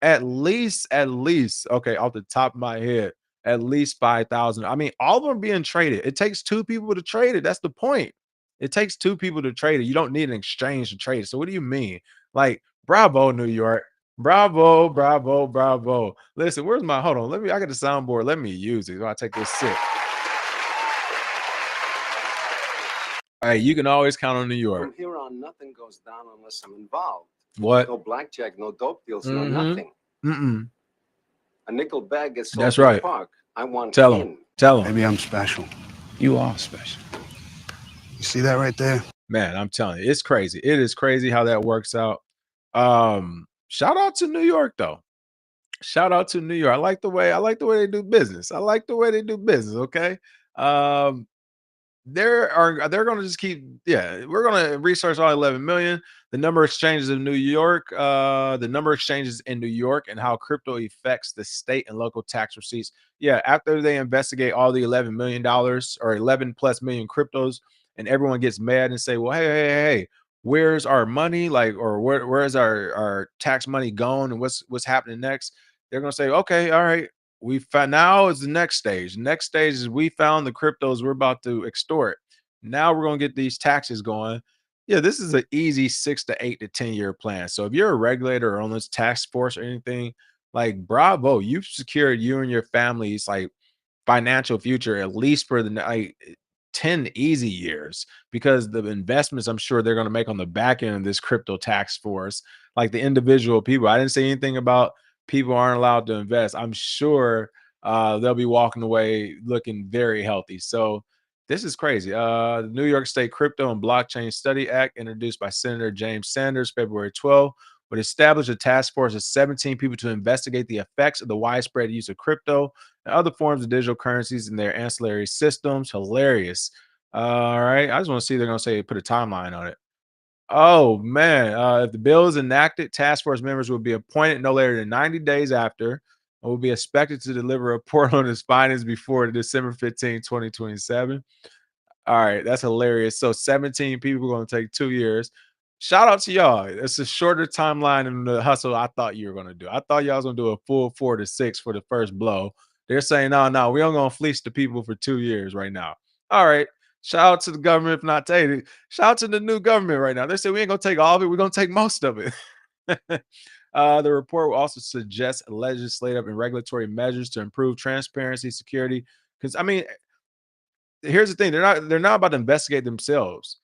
At least, okay, off the top of my head, at least 5,000. I mean, all of them are being traded. It takes two people to trade it. That's the point. It takes two people to trade it. You don't need an exchange to trade it. So what do you mean? Like, bravo, New York. Bravo, bravo, bravo. Listen, where's my hold on? I got the soundboard. Let me use it. I'll take this sip. Hey, you can always count on New York. From here on, nothing goes down unless I'm involved. What? No blackjack, no dope deals, no Mhm. nothing. Mm-mm. A nickel bag gets sold That's in the right. park. I want Tell in. him. Tell him. Maybe I'm special. You are special. You see that right there? Man, I'm telling you, it's crazy. It is crazy how that works out. Shout out to New York though. Shout out to New York. I like the way they do business. I like the way they do business. Okay. Um, they're going to just keep, yeah, we're going to research all 11 million, the number of exchanges in New York, the number of exchanges in New York, and how crypto affects the state and local tax receipts. Yeah, after they investigate all the $11 million or 11 plus million cryptos, and everyone gets mad and say, well, hey, where's our money, like, or where's our tax money going, and what's happening next? They're going to say, okay, all right, we found, now is the next stage. Next stage is we found the cryptos we're about to extort. Now we're gonna get these taxes going. Yeah, this is an easy 6 to 8 to 10 year plan. So if you're a regulator or on this task force or anything, like bravo, you've secured you and your family's like financial future at least for the like 10 easy years, because the investments I'm sure they're going to make on the back end of this crypto tax force, like the individual people. I didn't say anything about people aren't allowed to invest. I'm sure they'll be walking away looking very healthy. So this is crazy. The New York State Crypto and Blockchain Study Act, introduced by Senator James Sanders February 12th, would establish a task force of 17 people to investigate the effects of the widespread use of crypto and other forms of digital currencies and their ancillary systems. Hilarious. All right. I just want to see, they're going to say put a timeline on it. Oh, man. If the bill is enacted, task force members will be appointed no later than 90 days after and will be expected to deliver a report on its findings before December 15, 2027. All right, that's hilarious. So 17 people going to take 2 years. Shout out to y'all. It's a shorter timeline than the hustle I thought you were going to do. I thought y'all was going to do a full 4 to 6 for the first blow. They're saying, no, we don't gonna fleece the people for 2 years right now. All right. Shout out to the government for not taking it. Shout out to the new government right now. They said we ain't gonna take all of it, we're gonna take most of it. The report will also suggest legislative and regulatory measures to improve transparency, security. Because I mean, here's the thing: they're not about to investigate themselves.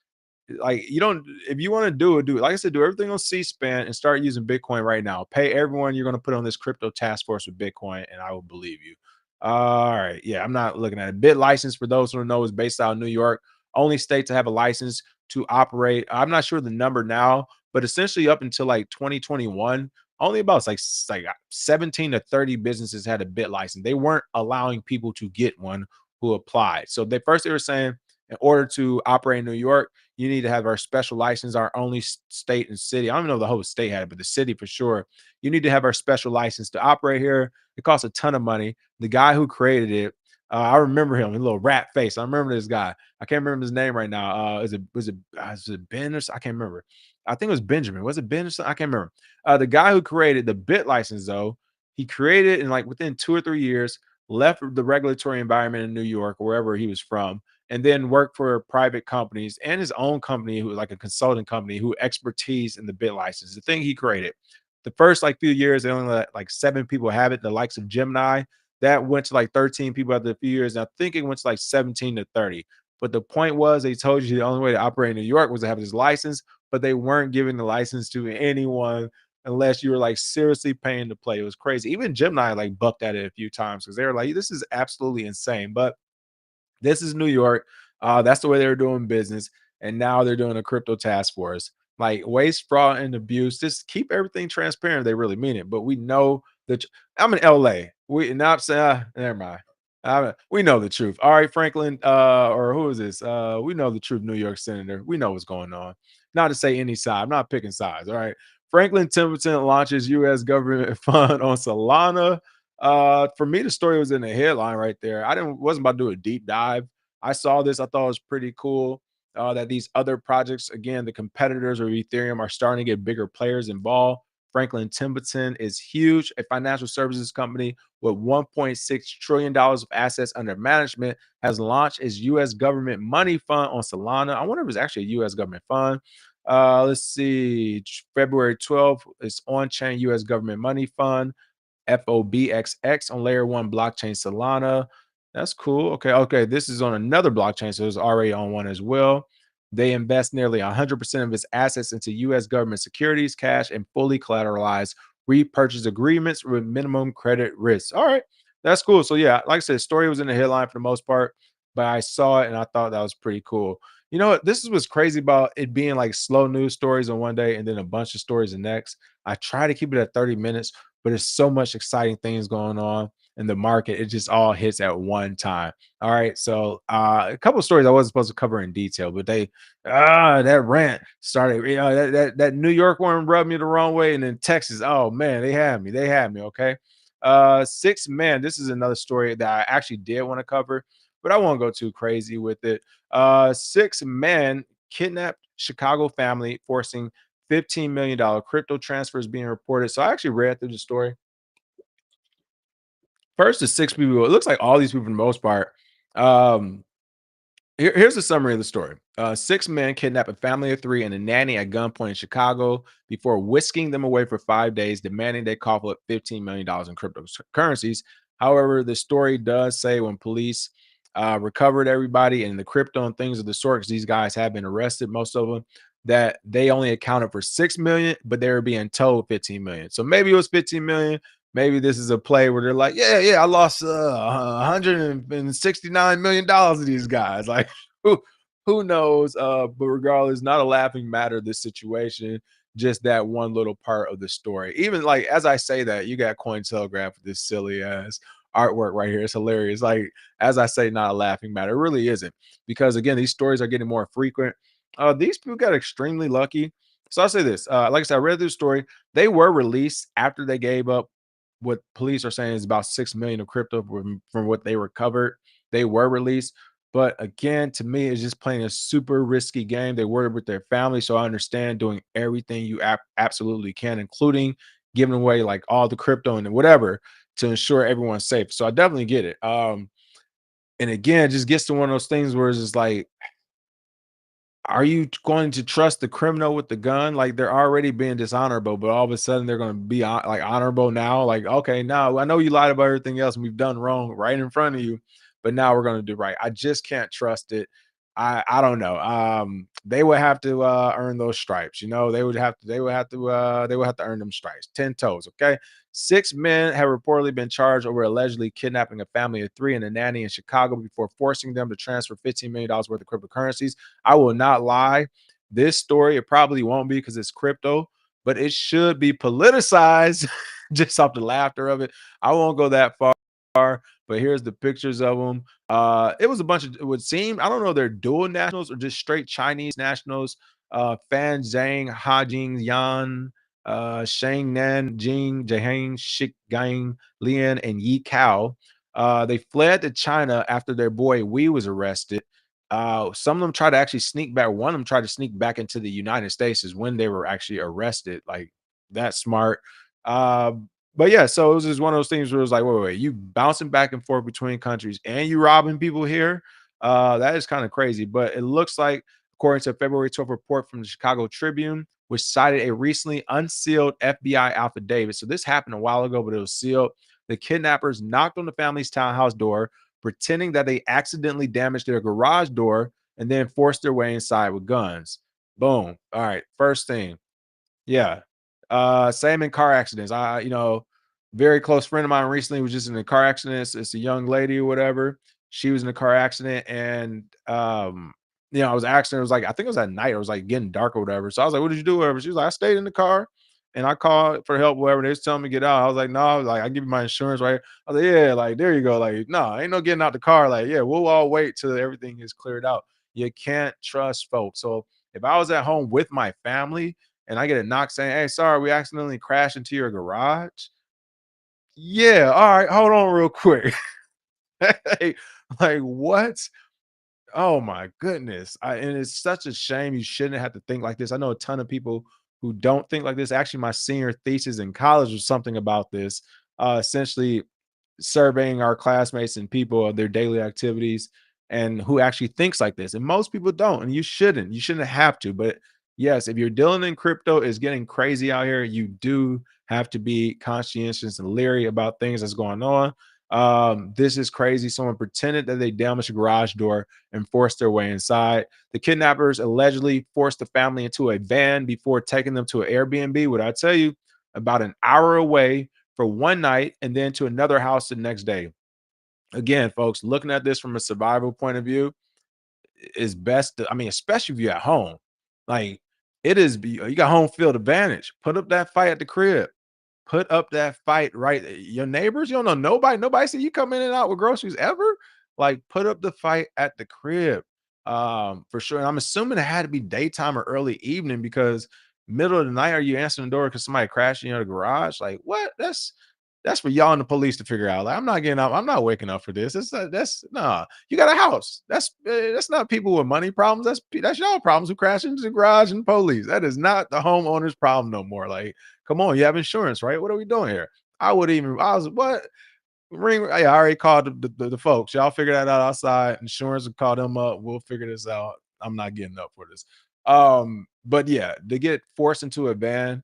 Like you don't, if you want to do it, do it. Like I said, do everything on C-SPAN and start using Bitcoin right now. Pay everyone you're going to put on this crypto task force with Bitcoin, and I will believe you. All right, yeah, I'm not looking at it. Bit license, for those who don't know, is based out of New York. Only state to have a license to operate. I'm not sure the number now, but essentially up until like 2021, only about like 17 to 30 businesses had a bit license. They weren't allowing people to get one who applied. So they were saying in order to operate in New York, you need to have our special license, our only state and city. I don't even know if the whole state had it, but the city for sure. You need to have our special license to operate here. It costs a ton of money. The guy who created it, I remember him, a little rat face. I remember this guy. I can't remember his name right now. Is it Ben or something? I can't remember. I think it was Benjamin. Was it Ben or something? I can't remember. The guy who created the bit license, though, he created in like within 2 or 3 years, left the regulatory environment in New York, wherever he was from, and then worked for private companies and his own company, who like a consulting company, who expertise in the bit license, the thing he created. The first like few years, they only let like 7 people have it. The likes of Gemini, that went to like 13 people after a few years. And I think it went to like 17 to 30. But the point was, they told you the only way to operate in New York was to have this license, but they weren't giving the license to anyone unless you were like seriously paying to play. It was crazy. Even Gemini like bucked at it a few times because they were like, this is absolutely insane. But this is New York. That's the way they were doing business. And now they're doing a crypto task force. Like waste, fraud, and abuse. Just keep everything transparent. They really mean it. But we know that I'm in LA. We not saying, never mind. We know the truth. All right, Franklin, or who is this? We know the truth, New York Senator. We know what's going on. Not to say any side. I'm not picking sides. All right. Franklin Templeton launches U.S. government fund on Solana. For me, the story was in the headline right there. Wasn't about to do a deep dive. I saw this. I thought it was pretty cool that these other projects, again, the competitors of Ethereum, are starting to get bigger players involved. Franklin Templeton is huge, a financial services company with $1.6 trillion of assets under management, has launched its U.S. government money fund on Solana. I wonder if it's actually a U.S. government fund. Let's see, February 12th, it's on-chain U.S. government money fund. FOBXX on layer 1 blockchain Solana. That's cool. Okay. This is on another blockchain, so it's already on one as well. They invest nearly 100% of its assets into U.S. government securities, cash, and fully collateralized repurchase agreements with minimum credit risk. All right, that's cool. So yeah, like I said, the story was in the headline for the most part, but I saw it and I thought that was pretty cool. You know what? This is what's crazy about it being like slow news stories on one day and then a bunch of stories the next. I try to keep it at 30 minutes, but there's so much exciting things going on in the market. It just all hits at one time. All right. So a couple of stories I wasn't supposed to cover in detail, but that rant started, that New York one rubbed me the wrong way. And then Texas, oh man, they had me. Okay. 6 men. This is another story that I actually did want to cover, but I won't go too crazy with it. 6 men kidnapped Chicago family, forcing $15 million crypto transfers being reported. So I actually read through the story. First, the 6 people. It looks like all these people, for the most part. Here's a summary of the story. 6 men kidnap a family of 3 and a nanny at gunpoint in Chicago before whisking them away for 5 days, demanding they cough up $15 million in cryptocurrencies. However, the story does say when police recovered everybody and the crypto and things of the sort, because these guys have been arrested, most of them, that they only accounted for 6 million, but they were being told 15 million. So maybe it was 15 million. Maybe this is a play where they're like, yeah, I lost $169 million of these guys. Like, who knows? But regardless, not a laughing matter, this situation, just that one little part of the story. Even like, as I say that, you got Cointelegraph with this silly ass artwork right here. It's hilarious. Like, as I say, not a laughing matter. It really isn't. Because again, these stories are getting more frequent. These people got extremely lucky. So I'll say this. Like I said, I read this story. They were released after they gave up what police are saying is about 6 million of crypto from what they recovered. They were released. But again, to me, it's just playing a super risky game. They were with their family. So I understand doing everything you absolutely can, including giving away like all the crypto and whatever. to ensure everyone's safe. So I definitely get it. And again, it just gets to one of those things where it's just like, are you going to trust the criminal with the gun? Like they're already being dishonorable, but all of a sudden they're going to be like honorable now. Like, okay, now I know you lied about everything else and we've done wrong right in front of you, but now we're going to do right. I just can't trust it. I don't know. They would have to earn those stripes. You know, they would have to earn them stripes. 10 toes. Okay. 6 men have reportedly been charged over allegedly kidnapping a family of 3 and a nanny in Chicago before forcing them to transfer $15 million worth of cryptocurrencies. I will not lie. This story, it probably won't be because it's crypto, but it should be politicized just off the laughter of it. I won't go that far, but here's the pictures of them. It was a bunch of, it would seem, I don't know, they're dual nationals or just straight Chinese nationals. Fan Zhang, Ha Jing Yan, Shang Nan, Jing, Jihang, Shik Gang, Lian, and Yi Kao. They fled to China after their boy Wei was arrested. Some of them tried to actually sneak back. One of them tried to sneak back into the United States is when they were actually arrested. Like that's smart. Uh, but yeah, so it was just one of those things where it was like, wait, you bouncing back and forth between countries and you robbing people here. That is kind of crazy. But it looks like, according to a February 12th report from the Chicago Tribune, which cited a recently unsealed FBI affidavit. So this happened a while ago, but it was sealed. The kidnappers knocked on the family's townhouse door, pretending that they accidentally damaged their garage door and then forced their way inside with guns. Boom. All right. First thing. Yeah. Same in car accidents. Very close friend of mine recently was just in a car accident. It's a young lady or whatever. She was in a car accident and I was asking her, it was like, I think it was at night, it was like getting dark or whatever. So I was like, what did you do? Whatever. She was like, I stayed in the car and I called for help, whatever. They was telling me to get out. I was like, no, I was like, I give you my insurance right here. I was like, yeah, like there you go. Like, no, ain't no getting out the car. Like, yeah, we'll all wait till everything is cleared out. You can't trust folks. So if I was at home with my family and I get a knock saying, hey, sorry, we accidentally crashed into your garage. Yeah, all right, hold on real quick. Hey, like what? Oh my goodness. And it's such a shame. You shouldn't have to think like this. I know a ton of people who don't think like this. Actually, my senior thesis in college was something about this. Essentially surveying our classmates and people of their daily activities and who actually thinks like this. And most people don't, and you shouldn't have to. But yes, if you're dealing in crypto, it's getting crazy out here. You do have to be conscientious and leery about things that's going on. This is crazy. Someone pretended that they damaged a garage door and forced their way inside. The kidnappers allegedly forced the family into a van before taking them to an Airbnb, what I tell you, about an hour away for one night and then to another house the next day. Again, folks, looking at this from a survival point of view is best. Especially if you're at home, like it is, you got home field advantage. Put up that fight at the crib. Put up that fight, right? Your neighbors, you don't know nobody. Nobody see you come in and out with groceries ever. Like, put up the fight at the crib, for sure. And I'm assuming it had to be daytime or early evening because middle of the night, are you answering the door because somebody crashed in your garage? Like, what? That's for y'all and the police to figure out. Like, I'm not getting up. I'm not waking up for this. That's nah. You got a house. That's not people with money problems. That's y'all problems who crash into the garage and police. That is not the homeowner's problem no more. Like, come on, you have insurance, right? What are we doing here? I was what ring. I already called the folks. Y'all figure that out outside. Insurance will call them up. We'll figure this out. I'm not getting up for this. But yeah, to get forced into a van,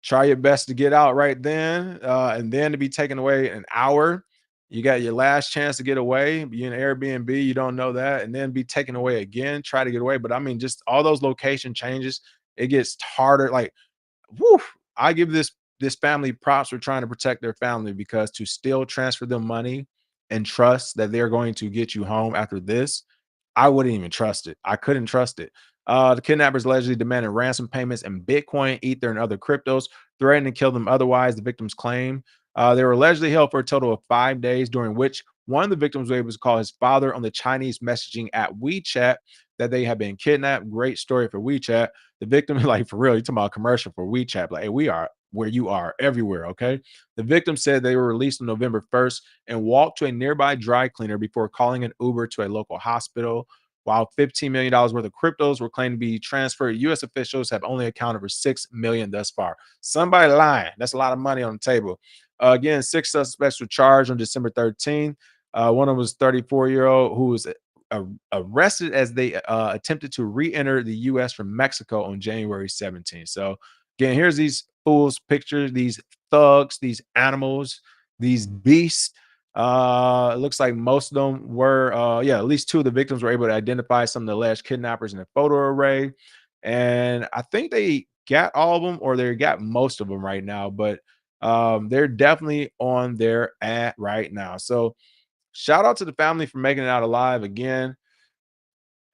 try your best to get out right then, and then to be taken away an hour. You got your last chance to get away. Be in Airbnb, you don't know that, and then be taken away again. Try to get away, but just all those location changes. It gets harder. Like, whew, I give this family props for trying to protect their family because to still transfer them money and trust that they're going to get you home after this, I wouldn't even trust it. I couldn't trust it. The kidnappers allegedly demanded ransom payments in Bitcoin, Ether, and other cryptos, threatening to kill them otherwise, the victims claim. They were allegedly held for a total of 5 days, during which one of the victims was able to call his father on the Chinese messaging app WeChat that they had been kidnapped. Great story for WeChat. The victim, like for real, you're talking about a commercial for WeChat. Like, hey, we are where you are everywhere. Okay. The victim said they were released on November 1st and walked to a nearby dry cleaner before calling an Uber to a local hospital. while $15 million worth of cryptos were claimed to be transferred. U.S. officials have only accounted for $6 million thus far. Somebody lying. That's a lot of money on the table. Again, 6 suspects were charged on December 13th. One of them was 34-year-old who was arrested as they attempted to re-enter the U.S. from Mexico on January 17th. So again, here's these fools pictures, these thugs, these animals, these beasts. It looks like most of them were, at least 2 of the victims were able to identify some of the alleged kidnappers in a photo array. And I think they got all of them, or they got most of them right now, but they're definitely on their ad right now. So shout out to the family for making it out alive. Again,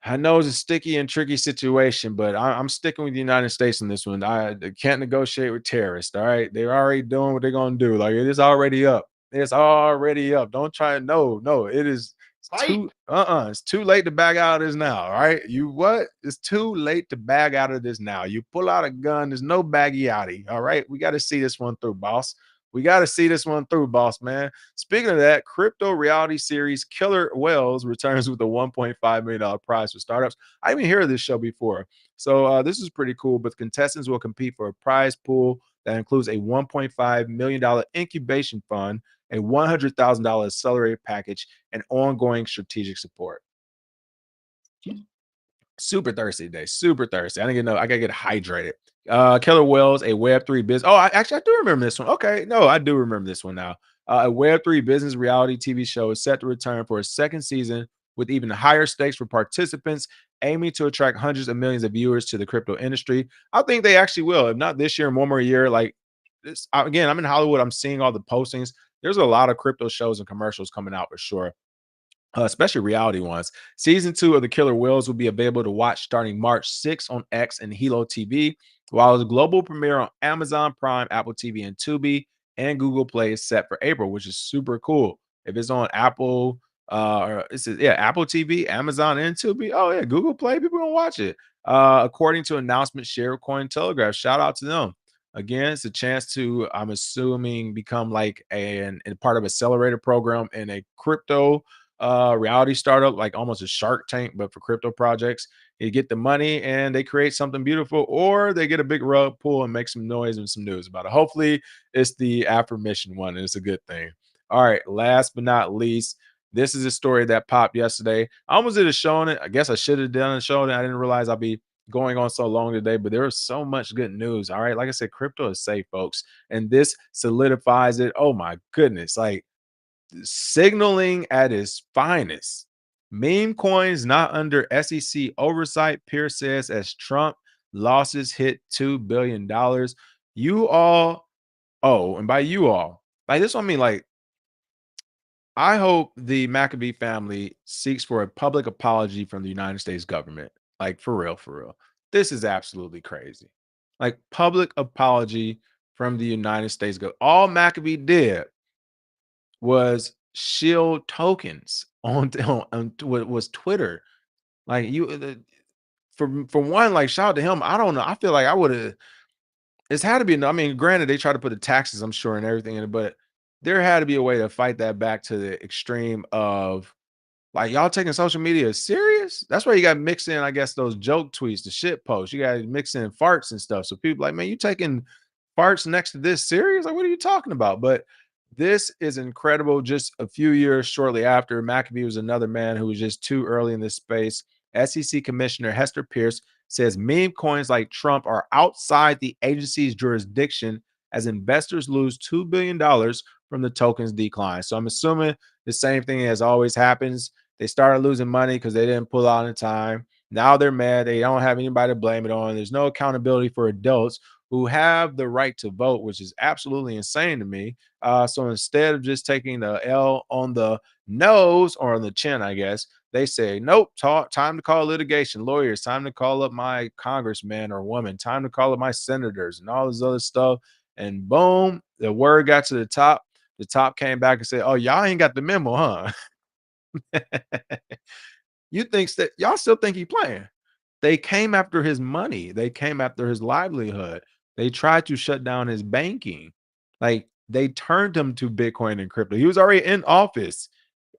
I know it's a sticky and tricky situation, but I'm sticking with the United States in this one. I can't negotiate with terrorists. All right. They're already doing what they're going to do. Like, it is already up. It's already up. Don't try it. No, it is too, it's too late to back out of this now. All right. It's too late to bag out of this now. You pull out a gun. There's no baggy outy. All right. We got to see this one through, boss. We got to see this one through, boss man. Speaking of that, crypto reality series Killer Whales returns with a $1.5 million prize for startups. I didn't even hear of this show before. So this is pretty cool, but contestants will compete for a prize pool that includes a $1.5 million incubation fund, a $100,000 accelerated package, and ongoing strategic support. Super thirsty today. Super thirsty. I gotta get hydrated. Killer Whales, a Web3 business. Oh, I do remember this one. Okay, no, I do remember this one now. A Web3 business reality TV show is set to return for a second season with even higher stakes for participants, aiming to attract hundreds of millions of viewers to the crypto industry. I think they actually will. If not this year, one more year. Like this again, I'm in Hollywood. I'm seeing all the postings. There's a lot of crypto shows and commercials coming out for sure. Especially reality ones. Season 2 of The Killer Whales will be available to watch starting March 6th on X and Hilo TV, while the global premiere on Amazon Prime, Apple TV, and Tubi, and Google Play is set for April, which is super cool. If it's on Apple, Apple TV, Amazon, and Tubi, oh yeah, Google Play, people gonna watch it. According to announcement shared with Cointelegraph, shout out to them. Again, it's a chance to, I'm assuming, become like a part of accelerator program in a crypto reality startup, like almost a Shark Tank, but for crypto projects. You get the money and they create something beautiful, or they get a big rug pull and make some noise and some news about it. Hopefully, it's the affirmation one, and it's a good thing. All right, last but not least, this is a story that popped yesterday. I almost did a show on it. I guess I should have done a show on it. I didn't realize I'd be going on so long today, but there was so much good news. All right, like I said, crypto is safe, folks, and this solidifies it. Oh my goodness, like signaling at its finest. Meme coins not under SEC oversight, Pierce says, as Trump losses hit $2 billion. You all, and by you all, like this one, I mean, like, I hope the Maccabee family seeks for a public apology from the United States government. Like, for real, for real. This is absolutely crazy. Like, public apology from the United States government. All Maccabee did was shield tokens on what was Twitter. Like for one, like shout out to him. I don't know. I feel like I would have. It's had to be. I mean, granted, they try to put the taxes, I'm sure, and everything in it, but there had to be a way to fight that back to the extreme of like y'all taking social media serious. That's why you got mixed in, I guess, those joke tweets, the shit posts. You got to mix in farts and stuff. So people like, man, you taking farts next to this serious? Like, what are you talking about? But this is incredible. Just a few years shortly after, Maccabee was another man who was just too early in this space. SEC Commissioner Hester Pierce says meme coins like Trump are outside the agency's jurisdiction as investors lose $2 billion from the token's decline. So I'm assuming the same thing as always happens. They started losing money because they didn't pull out in time. Now they're mad. They don't have anybody to blame it on. There's no accountability for adults who have the right to vote, which is absolutely insane to me. So instead of just taking the L on the nose or on the chin, I guess, they say, nope, time to call litigation, lawyers, time to call up my congressman or woman, time to call up my senators and all this other stuff. And boom, the word got to the top. The top came back and said, oh, y'all ain't got the memo, huh? You think that y'all still think he playing? They came after his money. They came after his livelihood. They tried to shut down his banking. Like they turned him to Bitcoin and crypto. He was already in office.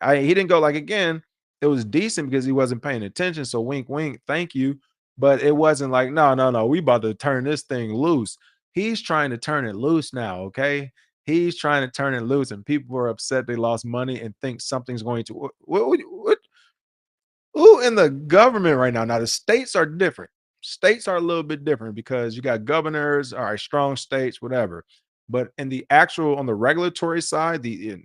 He didn't go like again. it was decent because he wasn't paying attention. So wink, wink, thank you. But it wasn't like, no, we about to turn this thing loose. He's trying to turn it loose now. Okay. He's trying to turn it loose, and people are upset they lost money and think something's going to what who in the government right now? Now the states are different. States are a little bit different because you got governors, all right, strong states, whatever. But in the actual on the regulatory side, the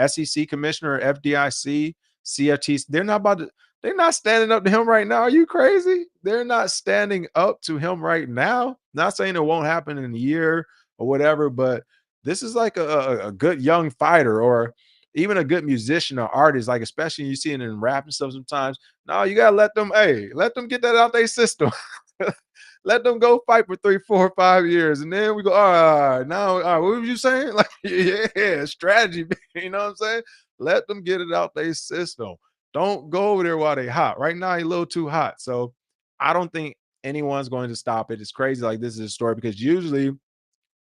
SEC commissioner, FDIC, CFTC, they're not standing up to him right now. Are you crazy? They're not standing up to him right now. Not saying it won't happen in a year or whatever, but this is like a good young fighter or even a good musician or artist, like especially you see it in rap and stuff sometimes. No, you gotta let them, hey, let them get that out their system. Let them go fight for 3, 4, 5 years, and then we go. All right, now, all right, what were you saying? Like, yeah, strategy. You know what I'm saying? Let them get it out their system. Don't go over there while they hot. Right now, you're a little too hot. So I don't think anyone's going to stop it. It's crazy. Like this is a story because usually, well,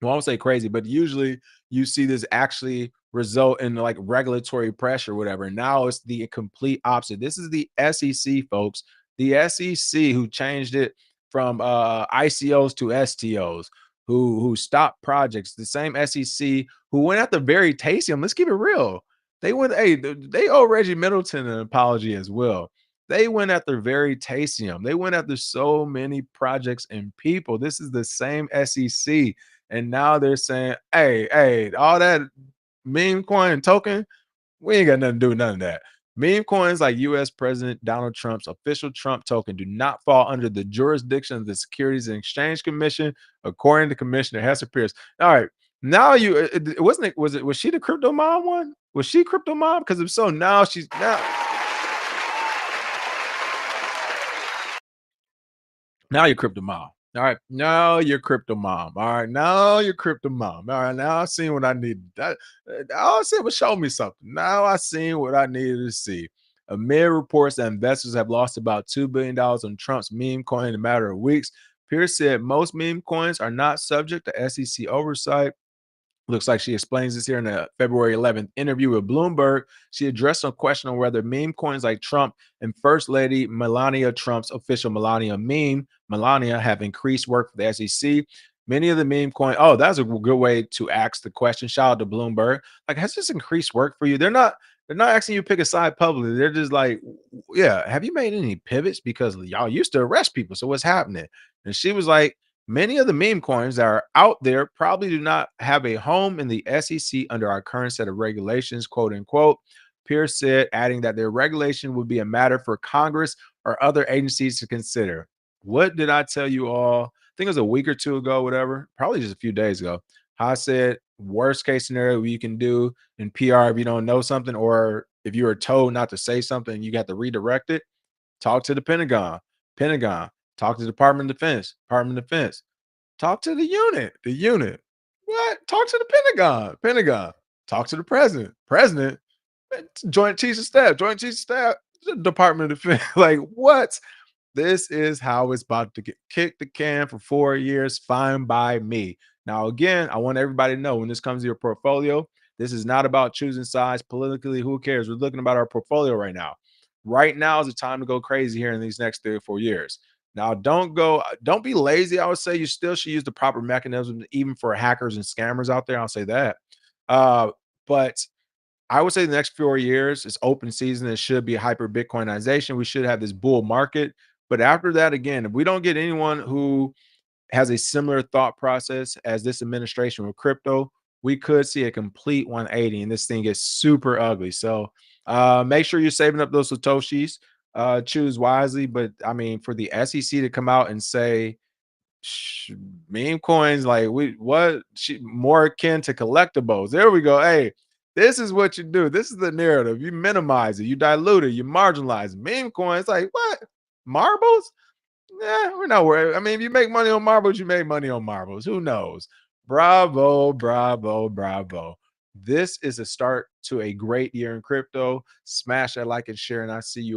I won't say crazy, but usually you see this actually result in like regulatory pressure, whatever. Now it's the complete opposite. This is the SEC, folks. The SEC who changed it from ICOs to STOs, who stopped projects. The same SEC who went after Veritasium. Let's keep it real. They went, hey, they owe Reggie Middleton an apology as well. They went after Veritasium. They went after so many projects and people. This is the same SEC. And now they're saying, hey, all that meme coin and token, we ain't got nothing to do with none of that. Meme coins like US President Donald Trump's official Trump token do not fall under the jurisdiction of the Securities and Exchange Commission, according to Commissioner Hester Pierce. All right. Now was she the crypto mom one? Was she crypto mom? Because if so, now she's now you're crypto mom. All right, now you're crypto mom. All right, now you're crypto mom. All right, now I've seen what I needed. All I said was show me something. Now I seen what I needed to see. Amid reports that investors have lost about $2 billion on Trump's meme coin in a matter of weeks, Pierce said most meme coins are not subject to SEC oversight. Looks like she explains this here in a February 11th interview with Bloomberg. She addressed a question on whether meme coins like Trump and First Lady Melania Trump's official Melania meme, Melania, have increased work for the SEC. Many of the meme coin. Oh, that's a good way to ask the question. Shout out to Bloomberg. Like, has this increased work for you? They're not asking you to pick a side publicly. They're just like, yeah, have you made any pivots? Because y'all used to arrest people. So what's happening? And she was like, many of the meme coins that are out there probably do not have a home in the SEC under our current set of regulations, quote unquote. Pierce said, adding that their regulation would be a matter for Congress or other agencies to consider. What did I tell you all? I think it was a week or two ago, whatever, probably just a few days ago. How I said, worst case scenario you can do in PR if you don't know something, or if you were told not to say something, you got to redirect it. Talk to the Pentagon. Talk to the Department of Defense. Talk to the unit. What? Talk to the Pentagon. Talk to the president. Joint Chiefs of Staff, the Department of Defense. Like, what? This is how it's about to get kicked the can for 4 years. Fine by me. Now, again, I want everybody to know when this comes to your portfolio, this is not about choosing sides politically. Who cares? We're looking about our portfolio right now. Right now is the time to go crazy here in these next 3 or 4 years. Now, don't be lazy. I would say you still should use the proper mechanisms, even for hackers and scammers out there. I'll say that. But I would say the next 4 years is open season. It should be hyper Bitcoinization. We should have this bull market. But after that, again, if we don't get anyone who has a similar thought process as this administration with crypto, we could see a complete 180 and this thing gets super ugly. So make sure you're saving up those Satoshis. Choose wisely. But I mean, for the SEC to come out and say meme coins like more akin to collectibles. There we go. Hey, this is what you do. This is the narrative. You minimize it, you dilute it, you marginalize it. Meme coins. Like, what? Marbles? Yeah, we're not worried. I mean, if you make money on marbles, you make money on marbles. Who knows? Bravo. This is a start to a great year in crypto. Smash that like and share, and I see you all.